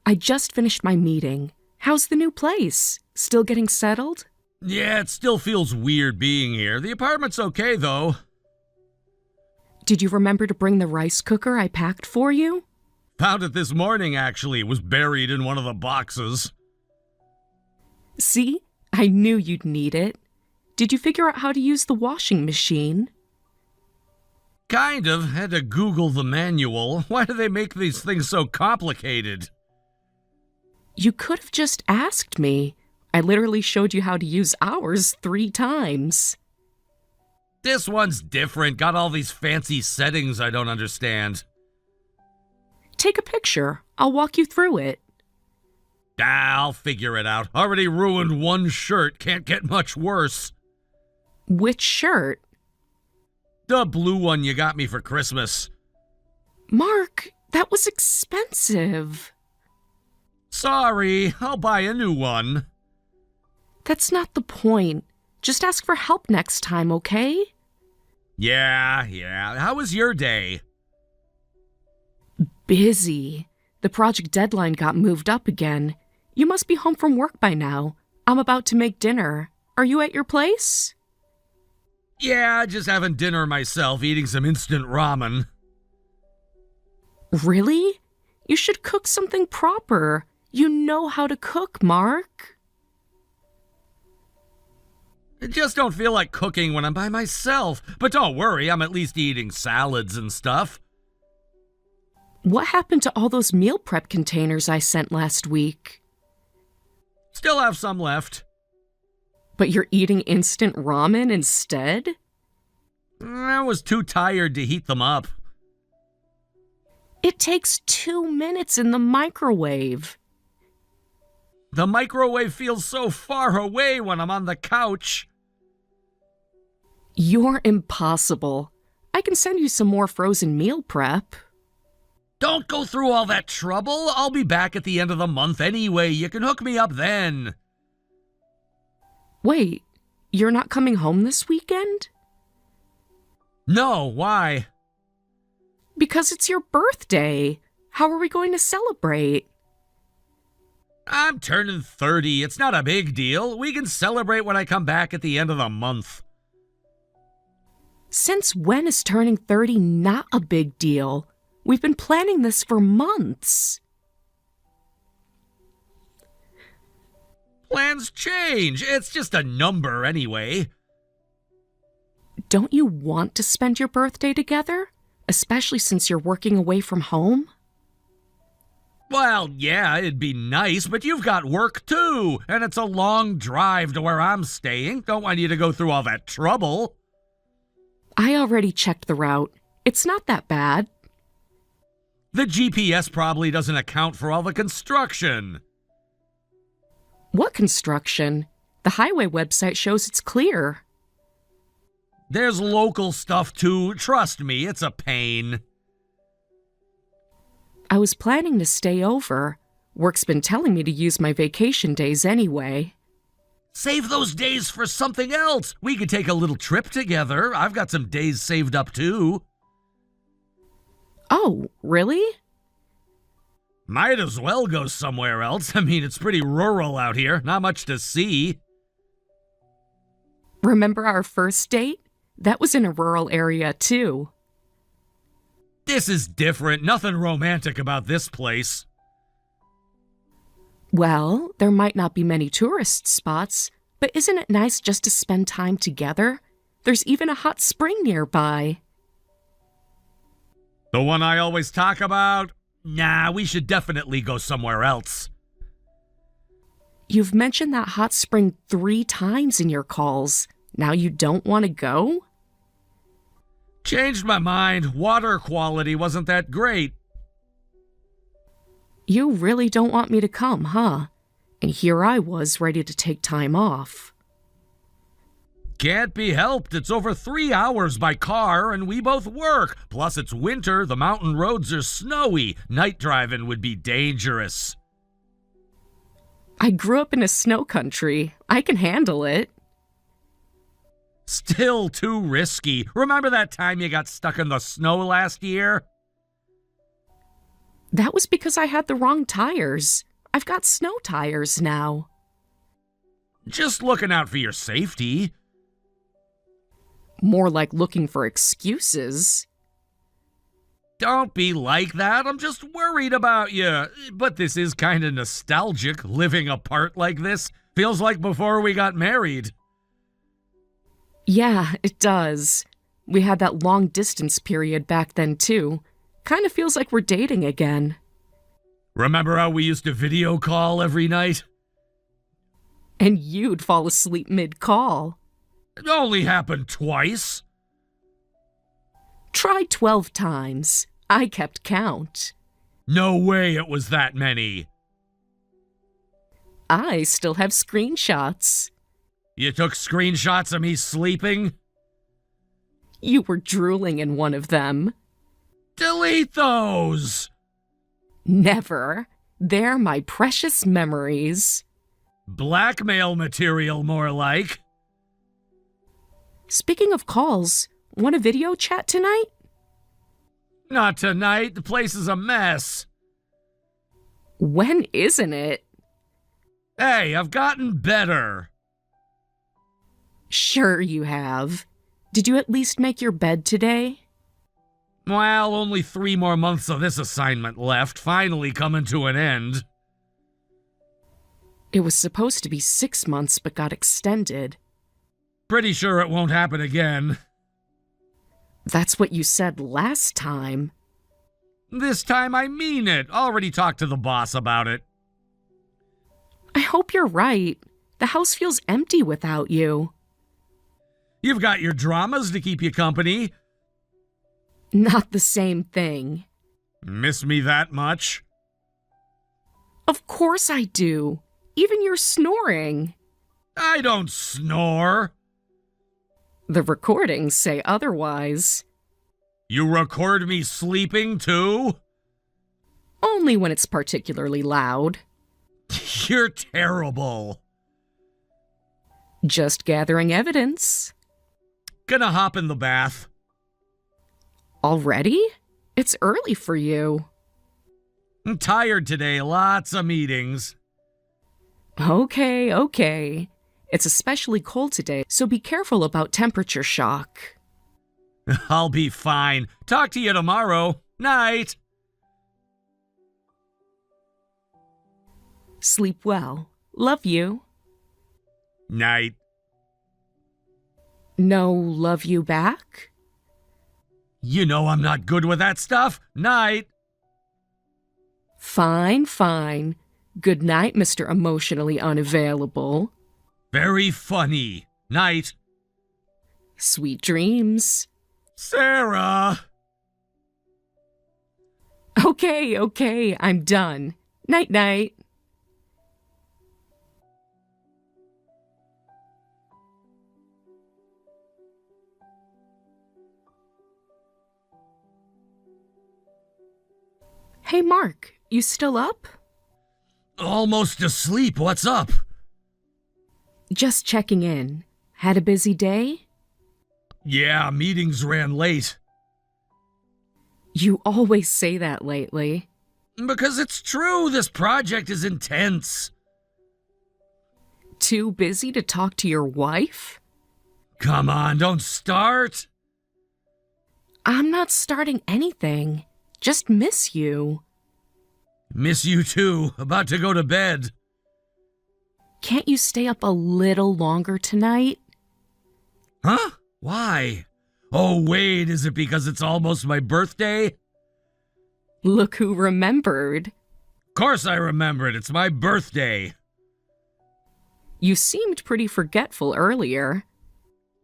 I just finished my meeting. How's the new place? Still getting settled? Yeah, it still feels weird being here. The apartment's okay, though. Did you remember to bring the rice cooker I packed for you? Found it this morning, actually. It was buried in one of the boxes. See? I knew you'd need it. Did you figure out how to use the washing machine? Kind of. Had to Google the manual. Why do they make these things so complicated? You could have just asked me. I literally showed you how to use ours 3 times. This one's different. Got all these fancy settings I don't understand. Take a picture. I'll walk you through it. I'll figure it out. Already ruined one shirt. Can't get much worse. Which shirt? The blue one you got me for Christmas. Mark, that was expensive. Sorry, I'll buy a new one. That's not the point. Just ask for help next time, okay? Yeah. How was your day? Busy. The project deadline got moved up again. You must be home from work by now. I'm about to make dinner. Are you at your place? Yeah, just having dinner myself, eating some instant ramen. Really? You should cook something proper. You know how to cook, Mark. I just don't feel like cooking when I'm by myself. But don't worry, I'm at least eating salads and stuff. What happened to all those meal prep containers I sent last week? Still have some left. But you're eating instant ramen instead? I was too tired to heat them up. It takes 2 minutes in the microwave. The microwave feels so far away when I'm on the couch. You're impossible. I can send you some more frozen meal prep. Don't go through all that trouble. I'll be back at the end of the month anyway. You can hook me up then. Wait, you're not coming home this weekend? No, why? Because it's your birthday. How are we going to celebrate? I'm turning 30. It's not a big deal. We can celebrate when I come back at the end of the month. Since when is turning 30 not a big deal? We've been planning this for months. Plans change. It's just a number anyway. Don't you want to spend your birthday together? Especially since you're working away from home? Well, yeah, it'd be nice, but you've got work too, and it's a long drive to where I'm staying. Don't want you to go through all that trouble. I already checked the route. It's not that bad. The GPS probably doesn't account for all the construction. What construction? The highway website shows it's clear. There's local stuff too. Trust me, it's a pain. I was planning to stay over. Work's been telling me to use my vacation days anyway. Save those days for something else. We could take a little trip together. I've got some days saved up too. Oh, really? Might as well go somewhere else. I mean, it's pretty rural out here. Not much to see. Remember our first date? That was in a rural area too. This is different. Nothing romantic about this place. Well, there might not be many tourist spots, but isn't it nice just to spend time together? There's even a hot spring nearby. The one I always talk about? Nah, we should definitely go somewhere else. You've mentioned that hot spring 3 times in your calls. Now you don't want to go? Changed my mind. Water quality wasn't that great. You really don't want me to come, huh? And here I was ready to take time off. Can't be helped. It's over 3 hours by car, and we both work. Plus, it's winter. The mountain roads are snowy. Night driving would be dangerous. I grew up in a snow country. I can handle it. Still too risky. Remember that time you got stuck in the snow last year? That was because I had the wrong tires. I've got snow tires now. Just looking out for your safety. More like looking for excuses. Don't be like that. I'm just worried about you. But this is kind of nostalgic, living apart like this. Feels like before we got married. Yeah, it does. We had that long distance period back then, too. Kind of feels like we're dating again. Remember how we used to video call every night? And you'd fall asleep mid-call. It only happened twice. Try 12 times. I kept count. No way it was that many. I still have screenshots. You took screenshots of me sleeping? You were drooling in one of them. Delete those! Never. They're my precious memories. Blackmail material, more like. Speaking of calls, want a video chat tonight? Not tonight. The place is a mess. When isn't it? Hey, I've gotten better. Sure you have. Did you at least make your bed today? Well, only 3 more months of this assignment left, finally coming to an end. It was supposed to be 6 months but got extended. Pretty sure it won't happen again. That's what you said last time. This time I mean it. Already talked to the boss about it. I hope you're right. The house feels empty without you. You've got your dramas to keep you company. Not the same thing. Miss me that much? Of course I do. Even your snoring. I don't snore. The recordings say otherwise. You record me sleeping, too? Only when it's particularly loud. You're terrible. Just gathering evidence. Gonna hop in the bath. Already? It's early for you. I'm tired today, lots of meetings. Okay. It's especially cold today, so be careful about temperature shock. I'll be fine. Talk to you tomorrow. Night. Sleep well. Love you. Night. No love you back? You know I'm not good with that stuff. Night. Fine. Good night, Mr. Emotionally Unavailable. Very funny. Night. Sweet dreams. Sarah! Okay, I'm done. Night-night. Hey, Mark, you still up? Almost asleep. What's up? Just checking in. Had a busy day? Yeah, meetings ran late. You always say that lately. Because it's true, this project is intense. Too busy to talk to your wife? Come on, don't start. I'm not starting anything. Just miss you. Miss you too. About to go to bed. Can't you stay up a little longer tonight? Huh? Why? Oh, wait, is it because it's almost my birthday? Look who remembered. Of course I remembered. It's my birthday. You seemed pretty forgetful earlier.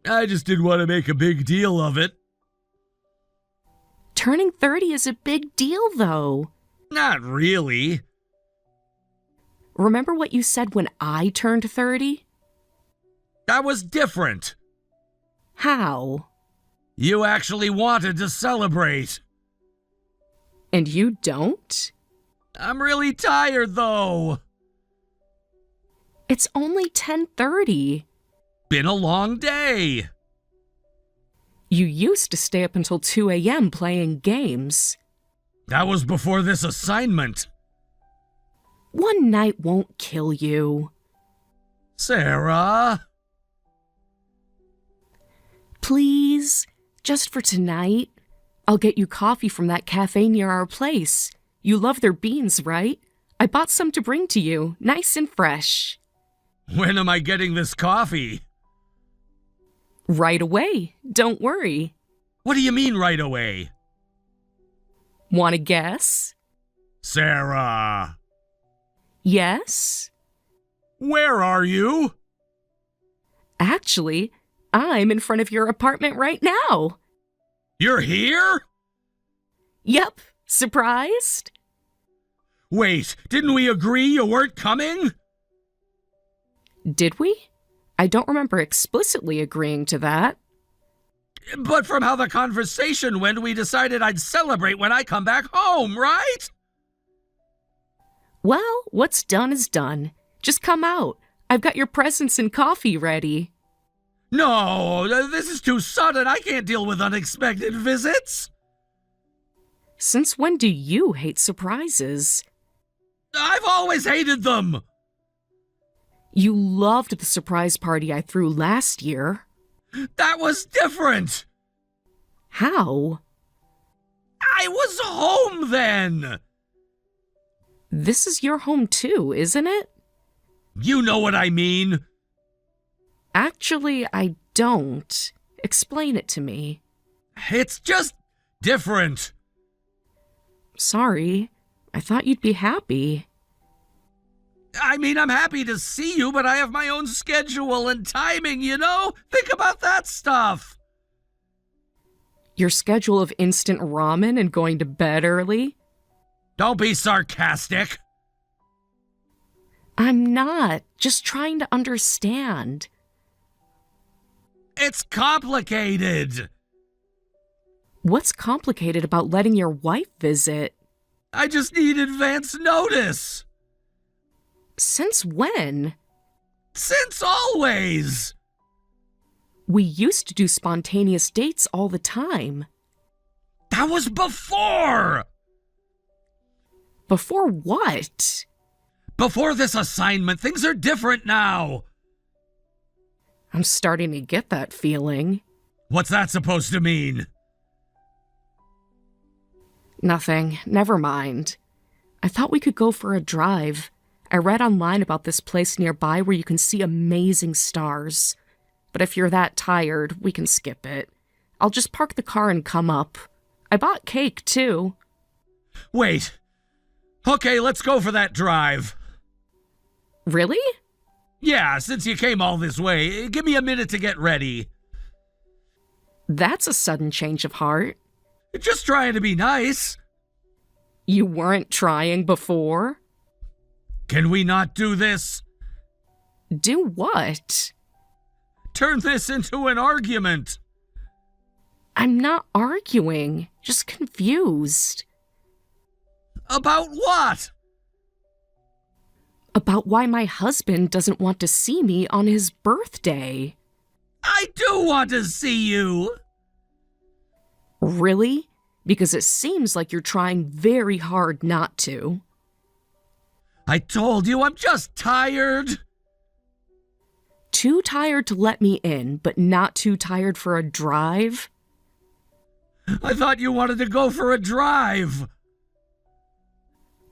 I just didn't want to make a big deal of it. Turning 30 is a big deal, though. Not really. Remember what you said when I turned 30? That was different. How? You actually wanted to celebrate. And you don't? I'm really tired, though. It's only 10:30. Been a long day. You used to stay up until 2 a.m. playing games. That was before this assignment. One night won't kill you. Sarah? Please, just for tonight. I'll get you coffee from that cafe near our place. You love their beans, right? I bought some to bring to you, nice and fresh. When am I getting this coffee? Right away, don't worry. What do you mean right away? Want to guess? Sarah? Yes? Where are you? Actually, I'm in front of your apartment right now. You're here? Yep, surprised? Wait, didn't we agree you weren't coming? Did we? I don't remember explicitly agreeing to that. But from how the conversation went, we decided I'd celebrate when I come back home, right? Well, what's done is done. Just come out. I've got your presents and coffee ready. No, this is too sudden. I can't deal with unexpected visits. Since when do you hate surprises? I've always hated them. You loved the surprise party I threw last year. That was different. How? I was home then. This is your home too, isn't it? You know what I mean. Actually, I don't. Explain it to me. It's just different. Sorry. I thought you'd be happy. I mean, I'm happy to see you, but I have my own schedule and timing, you know? Think about that stuff. Your schedule of instant ramen and going to bed early? Don't be sarcastic. I'm not. Just trying to understand. It's complicated. What's complicated about letting your wife visit? I just need advance notice. Since when? Since always. We used to do spontaneous dates all the time. That was before. Before what? Before this assignment, things are different now. I'm starting to get that feeling. What's that supposed to mean? Nothing. Never mind. I thought we could go for a drive. I read online about this place nearby where you can see amazing stars. But if you're that tired, we can skip it. I'll just park the car and come up. I bought cake, too. Wait. Okay, let's go for that drive. Really? Yeah, since you came all this way, give me a minute to get ready. That's a sudden change of heart. Just trying to be nice. You weren't trying before? Can we not do this? Do what? Turn this into an argument. I'm not arguing, just confused. About what? About why my husband doesn't want to see me on his birthday. I do want to see you. Really? Because it seems like you're trying very hard not to. I told you, I'm just tired. Too tired to let me in, but not too tired for a drive? I thought you wanted to go for a drive.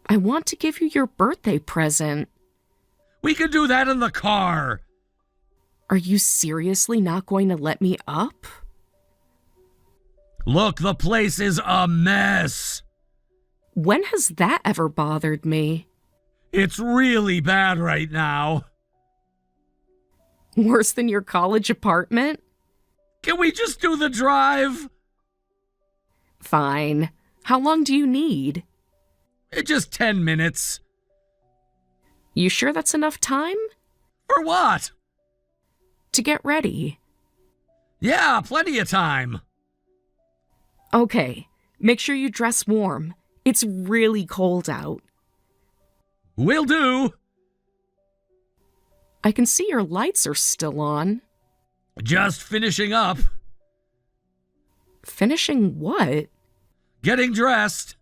I want to give you your birthday present. We can do that in the car. Are you seriously not going to let me up? Look, the place is a mess. When has that ever bothered me? It's really bad right now. Worse than your college apartment? Can we just do the drive? Fine. How long do you need? Just 10 minutes. You sure that's enough time? For what? To get ready. Yeah, plenty of time. Okay, make sure you dress warm. It's really cold out. Will do. I can see your lights are still on. Just finishing up. Finishing what? Getting dressed.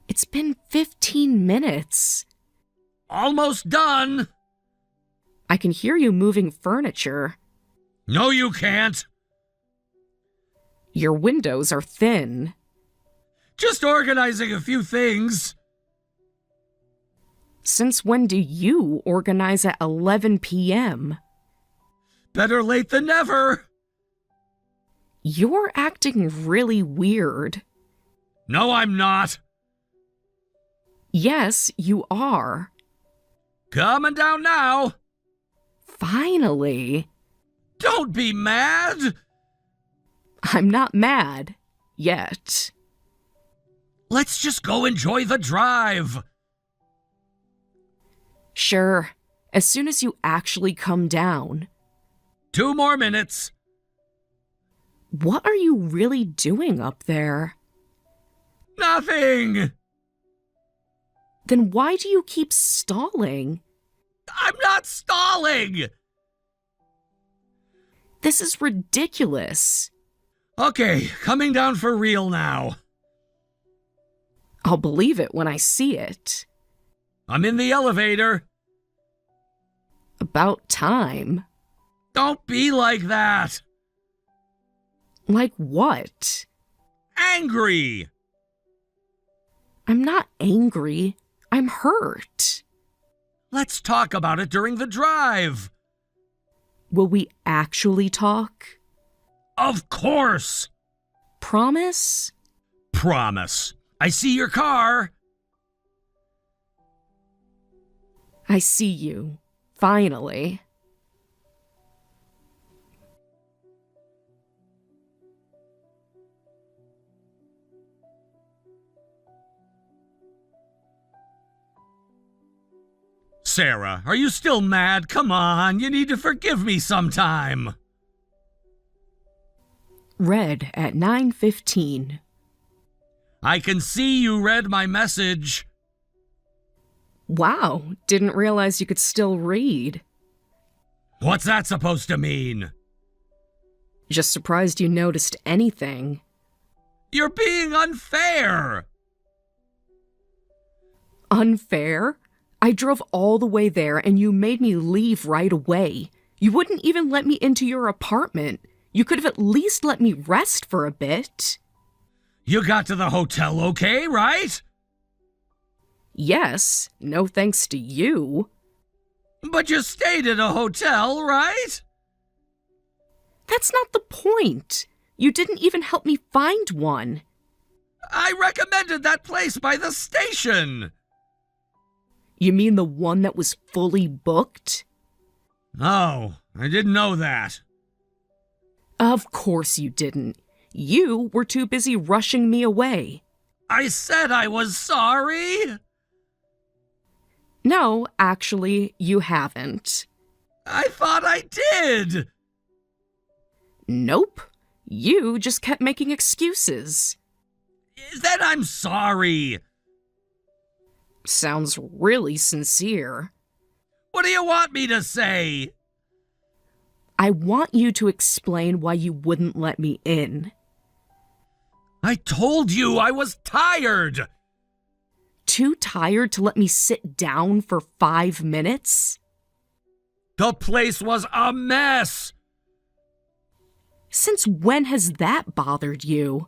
It's been 15 minutes. Almost done. I can hear you moving furniture. No, you can't. Your windows are thin. Just organizing a few things. Since when do you organize at 11 p.m.? Better late than never. You're acting really weird. No, I'm not. Yes, you are. Coming down now. Finally. Don't be mad. I'm not mad. Yet. Let's just go enjoy the drive. Sure, as soon as you actually come down. 2 more minutes. What are you really doing up there? Nothing. Then why do you keep stalling? I'm not stalling. This is ridiculous. Okay, coming down for real now. I'll believe it when I see it. I'm in the elevator. About time. Don't be like that. Like what? Angry. I'm not angry. I'm hurt. Let's talk about it during the drive. Will we actually talk? Of course. Promise? Promise. I see your car. I see you. Finally. Sarah, are you still mad? Come on, you need to forgive me sometime. Read at 9:15. I can see you read my message. Wow, didn't realize you could still read. What's that supposed to mean? Just surprised you noticed anything. You're being unfair. Unfair? I drove all the way there and you made me leave right away. You wouldn't even let me into your apartment. You could have at least let me rest for a bit. You got to the hotel okay, right? Yes, no thanks to you. But you stayed at a hotel, right? That's not the point. You didn't even help me find one. I recommended that place by the station. You mean the one that was fully booked? Oh, I didn't know that. Of course you didn't. You were too busy rushing me away. I said I was sorry. No, actually, you haven't. I thought I did. Nope. You just kept making excuses. Then I'm sorry. Sounds really sincere. What do you want me to say? I want you to explain why you wouldn't let me in. I told you I was tired. Too tired to let me sit down for 5 minutes? The place was a mess. Since when has that bothered you?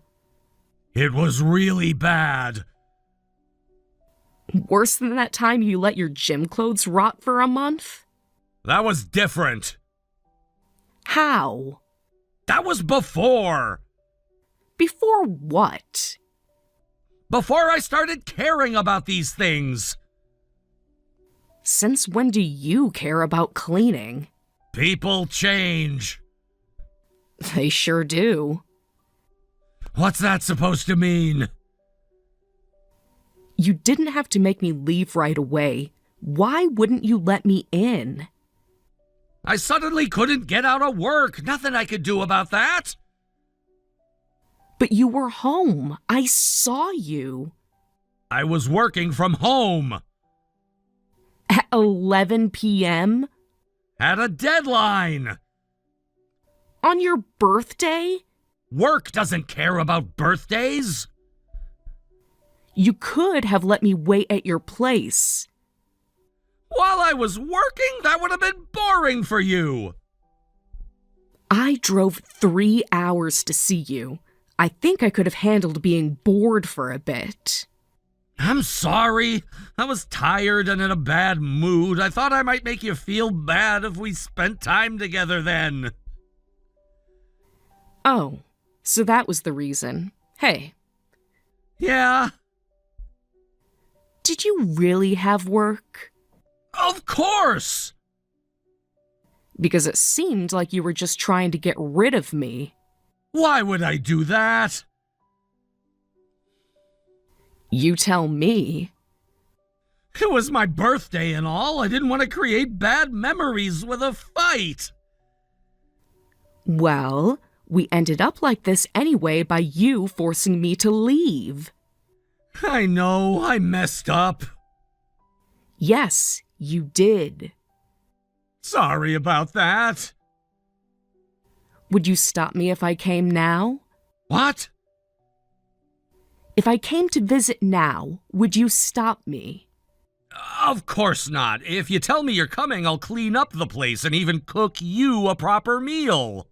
It was really bad. Worse than that time you let your gym clothes rot for a month? That was different. How? That was before. Before what? Before I started caring about these things. Since when do you care about cleaning? People change. They sure do. What's that supposed to mean? You didn't have to make me leave right away. Why wouldn't you let me in? I suddenly couldn't get out of work. Nothing I could do about that. But you were home. I saw you. I was working from home. At 11 p.m.? Had a deadline. On your birthday? Work doesn't care about birthdays. You could have let me wait at your place. While I was working, that would have been boring for you. I drove 3 hours to see you. I think I could have handled being bored for a bit. I'm sorry. I was tired and in a bad mood. I thought I might make you feel bad if we spent time together then. Oh, so that was the reason. Hey. Yeah? Did you really have work? Of course! Because it seemed like you were just trying to get rid of me. Why would I do that? You tell me. It was my birthday and all. I didn't want to create bad memories with a fight. Well, we ended up like this anyway by you forcing me to leave. I know, I messed up. Yes, you did. Sorry about that. Would you stop me if I came now? What? If I came to visit now, would you stop me? Of course not. If you tell me you're coming, I'll clean up the place and even cook you a proper meal.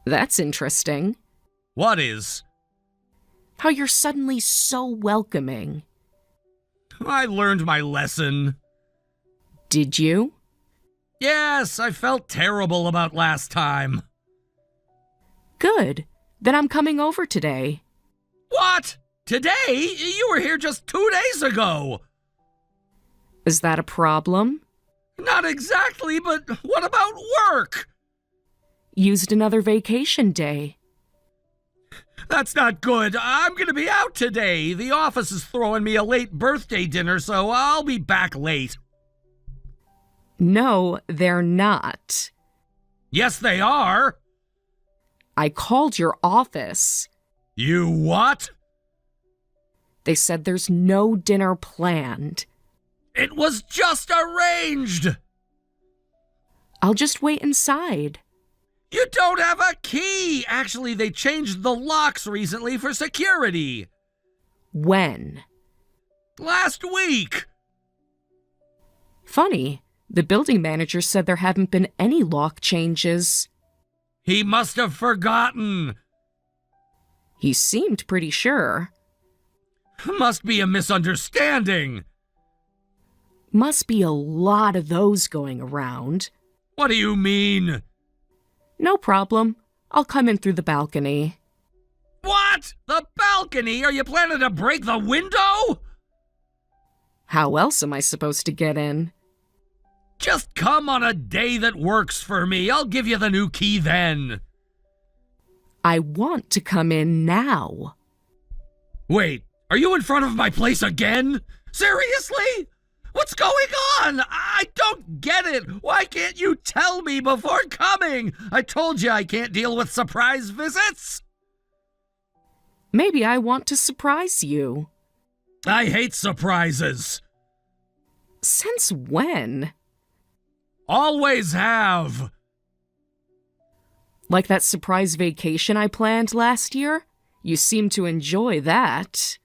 That's interesting. What is? How you're suddenly so welcoming. I learned my lesson. Did you? Yes, I felt terrible about last time. Good. Then I'm coming over today. What? Today? You were here just 2 days ago. Is that a problem? Not exactly, but what about work? Used another vacation day. That's not good. I'm gonna be out today. The office is throwing me a late birthday dinner, so I'll be back late. No, they're not. Yes, they are. I called your office. You what? They said there's no dinner planned. It was just arranged. I'll just wait inside. You don't have a key. Actually, they changed the locks recently for security. When? Last week. Funny. The building manager said there haven't been any lock changes. He must have forgotten. He seemed pretty sure. Must be a misunderstanding. Must be a lot of those going around. What do you mean? No problem. I'll come in through the balcony. What? The balcony? Are you planning to break the window? How else am I supposed to get in? Just come on a day that works for me. I'll give you the new key then. I want to come in now. Wait, are you in front of my place again? Seriously? What's going on? I don't get it. Why can't you tell me before coming? I told you I can't deal with surprise visits. Maybe I want to surprise you. I hate surprises. Since when? Always have. Like that surprise vacation I planned last year? You seem to enjoy that.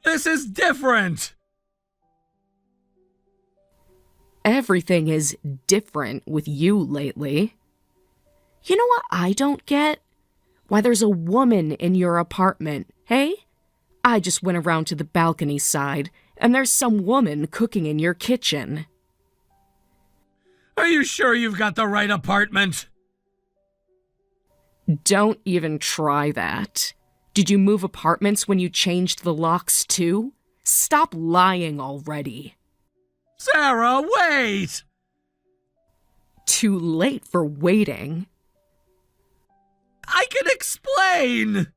This is different. Everything is different with you lately. You know what I don't get? Why there's a woman in your apartment, hey? I just went around to the balcony side, and there's some woman cooking in your kitchen. Are you sure you've got the right apartment? Don't even try that. Did you move apartments when you changed the locks too? Stop lying already. Sarah, wait! Too late for waiting. I can explain!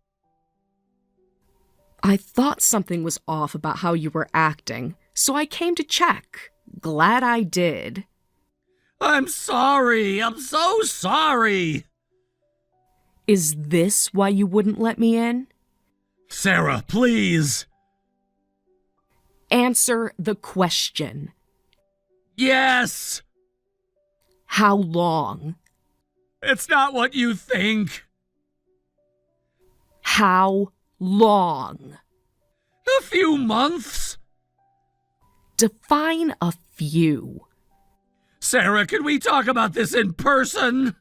I thought something was off about how you were acting, so I came to check. Glad I did. I'm sorry. I'm so sorry. Is this why you wouldn't let me in? Sarah, please. Answer the question. Yes. How long? It's not what you think. How long? A few months. Define a few. Sarah, can we talk about this in person?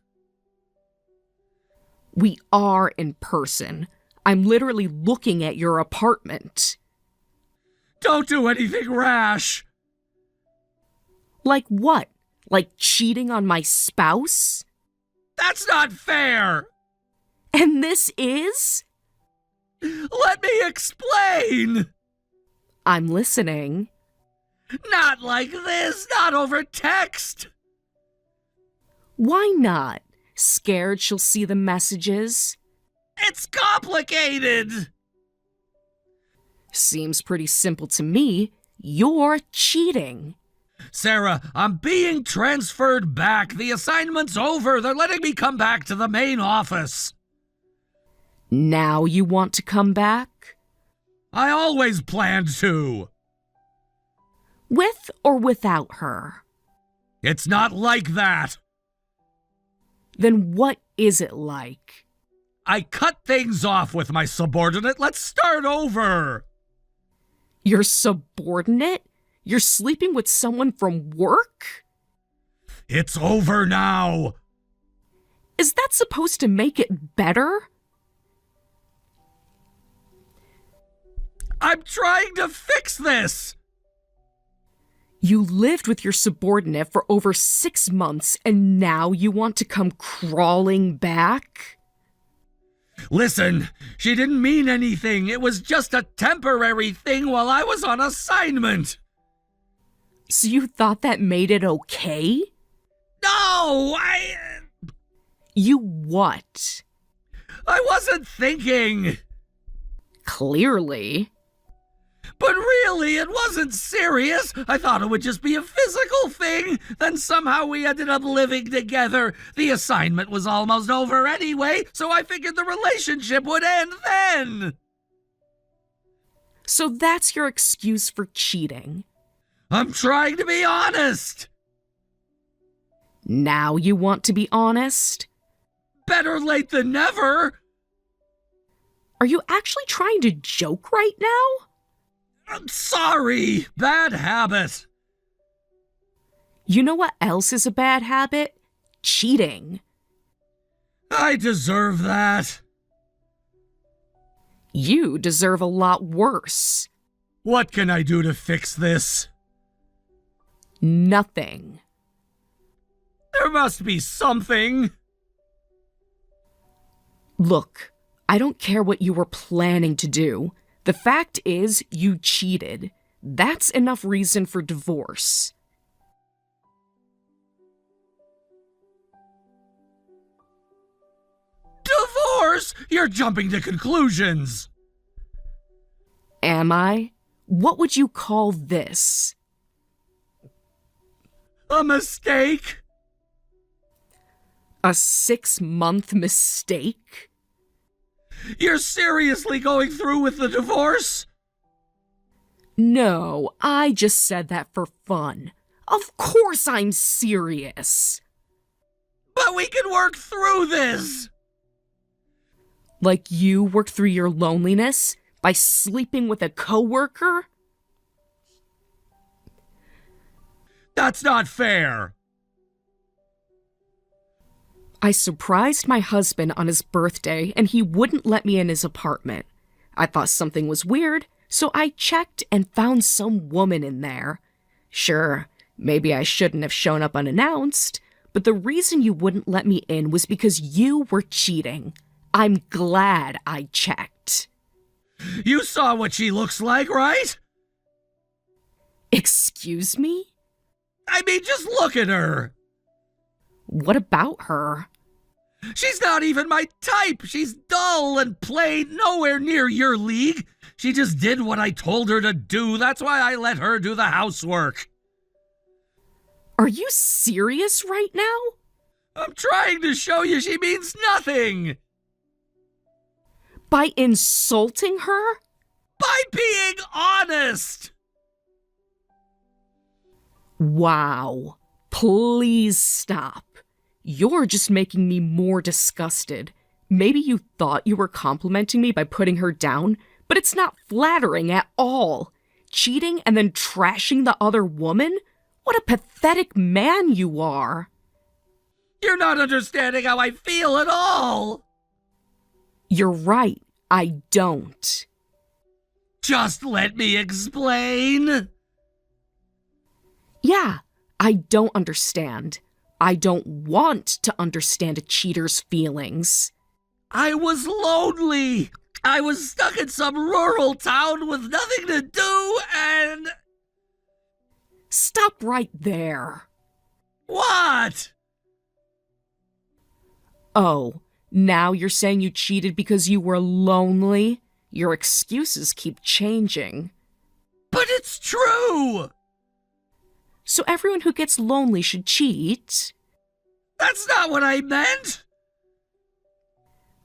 We are in person. I'm literally looking at your apartment. Don't do anything rash. Like what? Like cheating on my spouse? That's not fair. And this is? Let me explain. I'm listening. Not like this, not over text. Why not? Scared she'll see the messages? It's complicated. Seems pretty simple to me. You're cheating. Sarah, I'm being transferred back. The assignment's over. They're letting me come back to the main office. Now you want to come back? I always planned to. With or without her? It's not like that. Then what is it like? I cut things off with my subordinate. Let's start over. Your subordinate? You're sleeping with someone from work? It's over now. Is that supposed to make it better? I'm trying to fix this. You lived with your subordinate for over 6 months, and now you want to come crawling back? Listen, she didn't mean anything. It was just a temporary thing while I was on assignment. So you thought that made it okay? No, You what? I wasn't thinking. Clearly. But really, it wasn't serious. I thought it would just be a physical thing. Then somehow we ended up living together. The assignment was almost over anyway, so I figured the relationship would end then. So that's your excuse for cheating. I'm trying to be honest. Now you want to be honest? Better late than never. Are you actually trying to joke right now? I'm sorry. Bad habit. You know what else is a bad habit? Cheating. I deserve that. You deserve a lot worse. What can I do to fix this? Nothing. There must be something. Look, I don't care what you were planning to do. The fact is, you cheated. That's enough reason for divorce. Divorce? You're jumping to conclusions. Am I? What would you call this? A mistake? A 6-month mistake? You're seriously going through with the divorce? No, I just said that for fun. Of course I'm serious. But we can work through this. Like you worked through your loneliness by sleeping with a coworker? That's not fair. I surprised my husband on his birthday and he wouldn't let me in his apartment. I thought something was weird, so I checked and found some woman in there. Sure, maybe I shouldn't have shown up unannounced, but the reason you wouldn't let me in was because you were cheating. I'm glad I checked. You saw what she looks like, right? Excuse me? I mean, just look at her. What about her? She's not even my type. She's dull and plain, nowhere near your league. She just did what I told her to do. That's why I let her do the housework. Are you serious right now? I'm trying to show you she means nothing. By insulting her? By being honest. Wow. Please stop. You're just making me more disgusted. Maybe you thought you were complimenting me by putting her down, But it's not flattering at all. Cheating and then trashing the other woman? What a pathetic man you are. You're not understanding how I feel at all. You're right, I don't. Just let me explain. Yeah, I don't understand. I don't want to understand a cheater's feelings. I was lonely. I was stuck in some rural town with nothing to do and... Stop right there. What? Oh, now you're saying you cheated because you were lonely? Your excuses keep changing. But it's true! So everyone who gets lonely should cheat? That's not what I meant!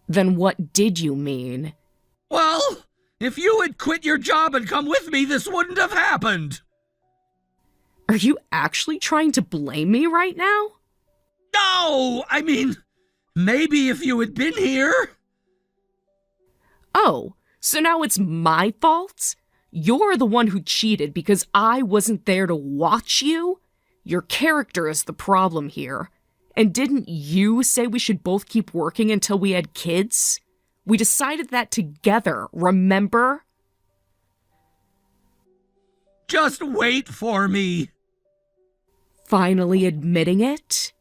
Then what did you mean? Well, if you had quit your job and come with me, this wouldn't have happened. Are you actually trying to blame me right now? No! I mean, maybe if you had been here. Oh, so now it's my fault? You're the one who cheated because I wasn't there to watch you? Your character is the problem here. And didn't you say we should both keep working until we had kids? We decided that together, remember? Just wait for me. Finally admitting it?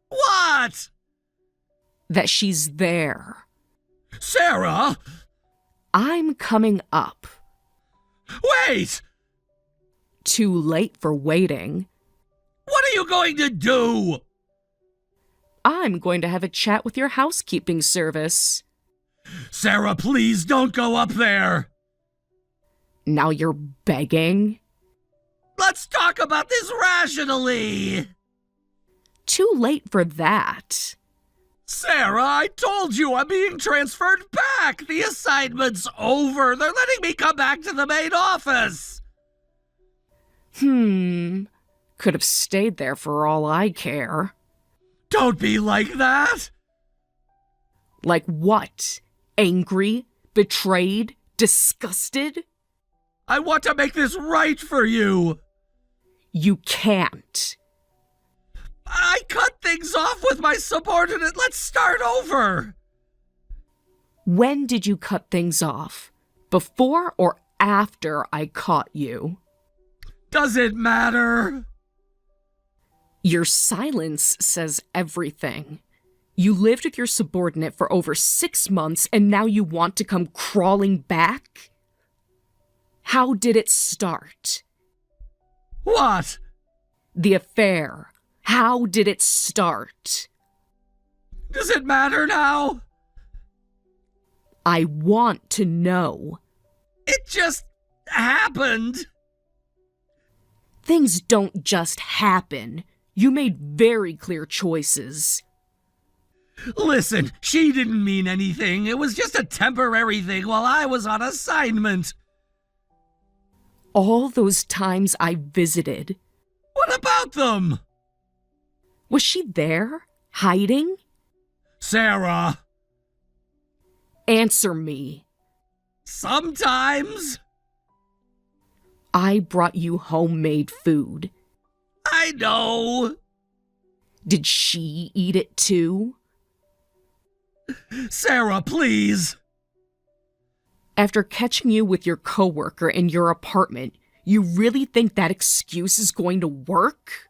What? That she's there. Sarah! I'm coming up. Wait! Too late for waiting. What are you going to do? I'm going to have a chat with your housekeeping service. Sarah, please don't go up there. Now you're begging? Let's talk about this rationally. Too late for that. Sarah, I told you I'm being transferred back. The assignment's over. They're letting me come back to the main office. Could have stayed there for all I care. Don't be like that. Like what? Angry? Betrayed? Disgusted? I want to make this right for you. You can't. I cut things off with my subordinate. Let's start over. When did you cut things off? Before or after I caught you? Does it matter? Your silence says everything. You lived with your subordinate for over 6 months and now you want to come crawling back? How did it start? What? The affair. How did it start? Does it matter now? I want to know. It just happened. Things don't just happen. You made very clear choices. Listen, she didn't mean anything. It was just a temporary thing while I was on assignment. All those times I visited. What about them? Was she there? Hiding? Sarah. Answer me. Sometimes. I brought you homemade food. I know. Did she eat it too? Sarah, please. After catching you with your coworker in your apartment, you really think that excuse is going to work?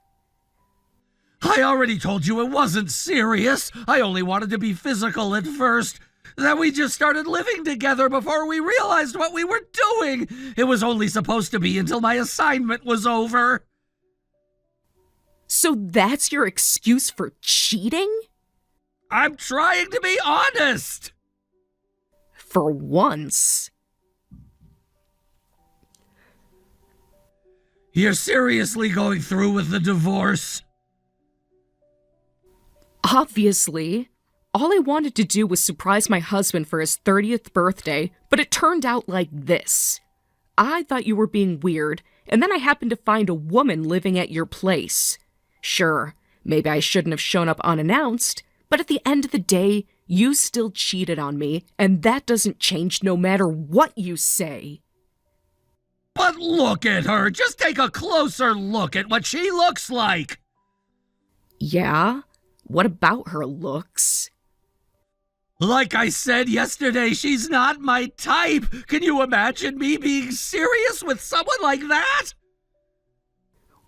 I already told you it wasn't serious. I only wanted to be physical at first. Then we just started living together before we realized what we were doing. It was only supposed to be until my assignment was over. So that's your excuse for cheating? I'm trying to be honest. For once. You're seriously going through with the divorce? Obviously. All I wanted to do was surprise my husband for his 30th birthday, but it turned out like this. I thought you were being weird, and then I happened to find a woman living at your place. Sure, maybe I shouldn't have shown up unannounced, but at the end of the day, You still cheated on me, and that doesn't change no matter what you say. But look at her. Just take a closer look at what she looks like. Yeah? What about her looks? Like I said yesterday, she's not my type. Can you imagine me being serious with someone like that?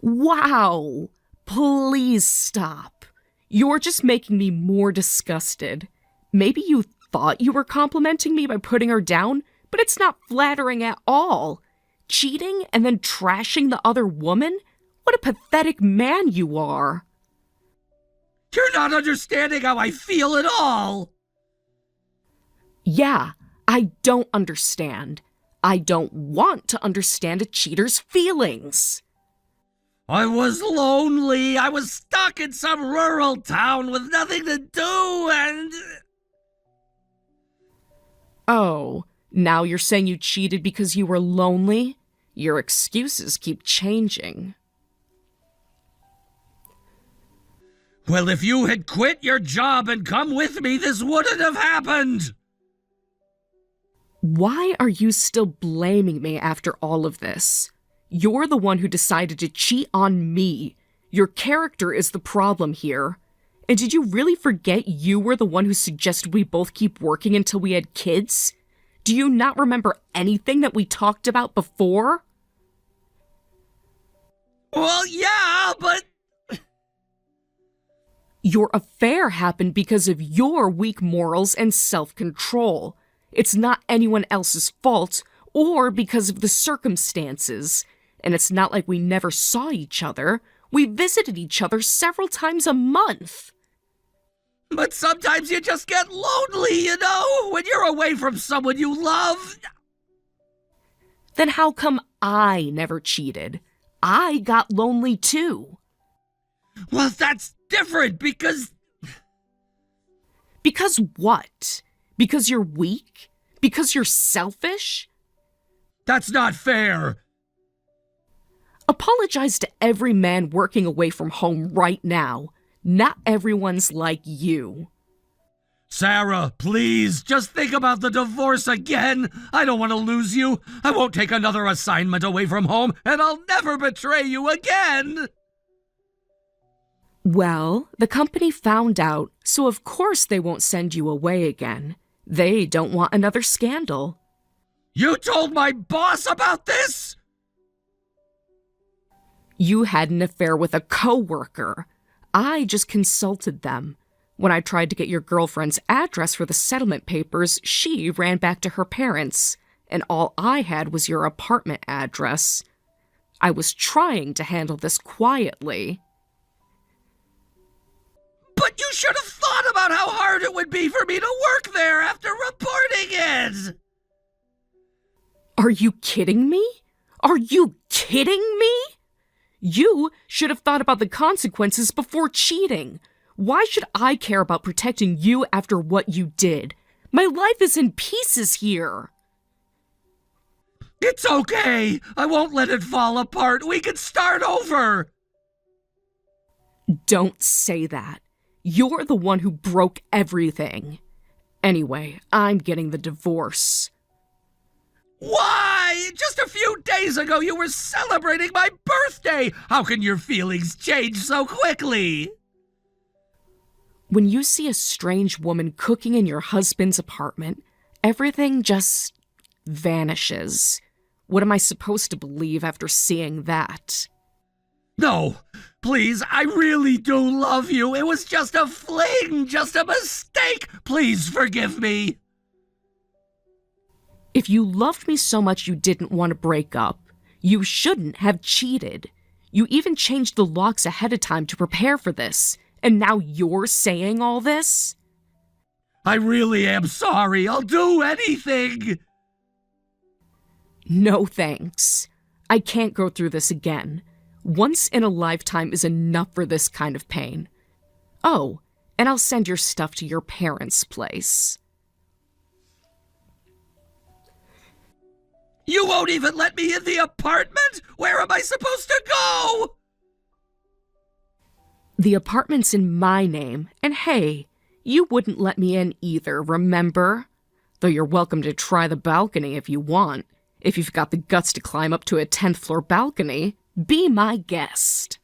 Wow! Please stop. You're just making me more disgusted. Maybe you thought you were complimenting me by putting her down, but it's not flattering at all. Cheating and then trashing the other woman? What a pathetic man you are. You're not understanding how I feel at all. Yeah, I don't understand. I don't want to understand a cheater's feelings. I was lonely. I was stuck in some rural town with nothing to do and... Oh, now you're saying you cheated because you were lonely? Your excuses keep changing. Well, if you had quit your job and come with me, this wouldn't have happened. Why are you still blaming me after all of this? You're the one who decided to cheat on me. Your character is the problem here. And did you really forget you were the one who suggested we both keep working until we had kids? Do you not remember anything that we talked about before? Well, yeah, but... Your affair happened because of your weak morals and self-control. It's not anyone else's fault, or because of the circumstances. And it's not like we never saw each other. We visited each other several times a month. But sometimes you just get lonely, you know, when you're away from someone you love. Then how come I never cheated? I got lonely too. Well, that's different because... Because what? Because you're weak? Because you're selfish? That's not fair. Apologize to every man working away from home right now. Not everyone's like you. Sarah, please, just think about the divorce again. I don't want to lose you. I won't take another assignment away from home, and I'll never betray you again. Well, the company found out, so of course they won't send you away again. They don't want another scandal. You told my boss about this? You had an affair with a coworker. I just consulted them. When I tried to get your girlfriend's address for the settlement papers, she ran back to her parents, and all I had was your apartment address. I was trying to handle this quietly. But you should have thought about how hard it would be for me to work there after reporting it! Are you kidding me? Are you kidding me? You should have thought about the consequences before cheating. Why should I care about protecting you after what you did? My life is in pieces here. It's okay. I won't let it fall apart. We can start over. Don't say that. You're the one who broke everything. Anyway, I'm getting the divorce. Why? Just a few days ago you were celebrating my birthday. How can your feelings change so quickly? When you see a strange woman cooking in your husband's apartment, everything just vanishes. What am I supposed to believe after seeing that? No, please, I really do love you. It was just a fling, just a mistake. Please forgive me. If you loved me so much you didn't want to break up, you shouldn't have cheated. You even changed the locks ahead of time to prepare for this, and now you're saying all this? I really am sorry. I'll do anything. No thanks. I can't go through this again. Once in a lifetime is enough for this kind of pain. Oh, and I'll send your stuff to your parents' place. You won't even let me in the apartment? Where am I supposed to go? The apartment's in my name, and hey, You wouldn't let me in either, remember? Though you're welcome to try the balcony if you want. If you've got the guts to climb up to a 10th floor balcony, be my guest.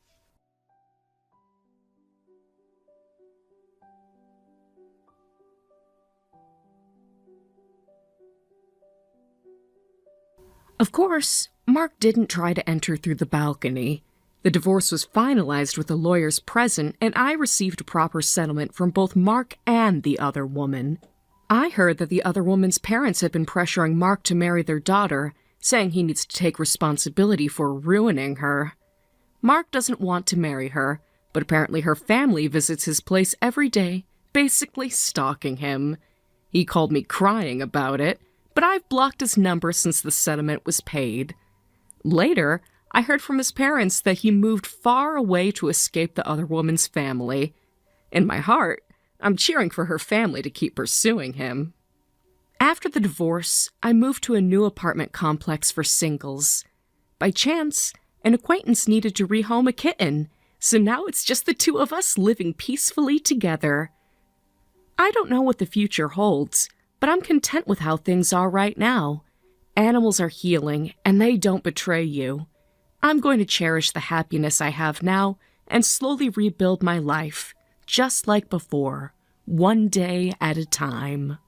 Of course, Mark didn't try to enter through the balcony. The divorce was finalized with the lawyers present, and I received a proper settlement from both Mark and the other woman. I heard that the other woman's parents had been pressuring Mark to marry their daughter, saying he needs to take responsibility for ruining her. Mark doesn't want to marry her, but apparently her family visits his place every day, basically stalking him. He called me crying about it, but I've blocked his number since the settlement was paid. Later, I heard from his parents that he moved far away to escape the other woman's family. In my heart, I'm cheering for her family to keep pursuing him. After the divorce, I moved to a new apartment complex for singles. By chance, an acquaintance needed to rehome a kitten, so now it's just the two of us living peacefully together. I don't know what the future holds, but I'm content with how things are right now. Animals are healing, and they don't betray you. I'm going to cherish the happiness I have now and slowly rebuild my life, just like before, one day at a time.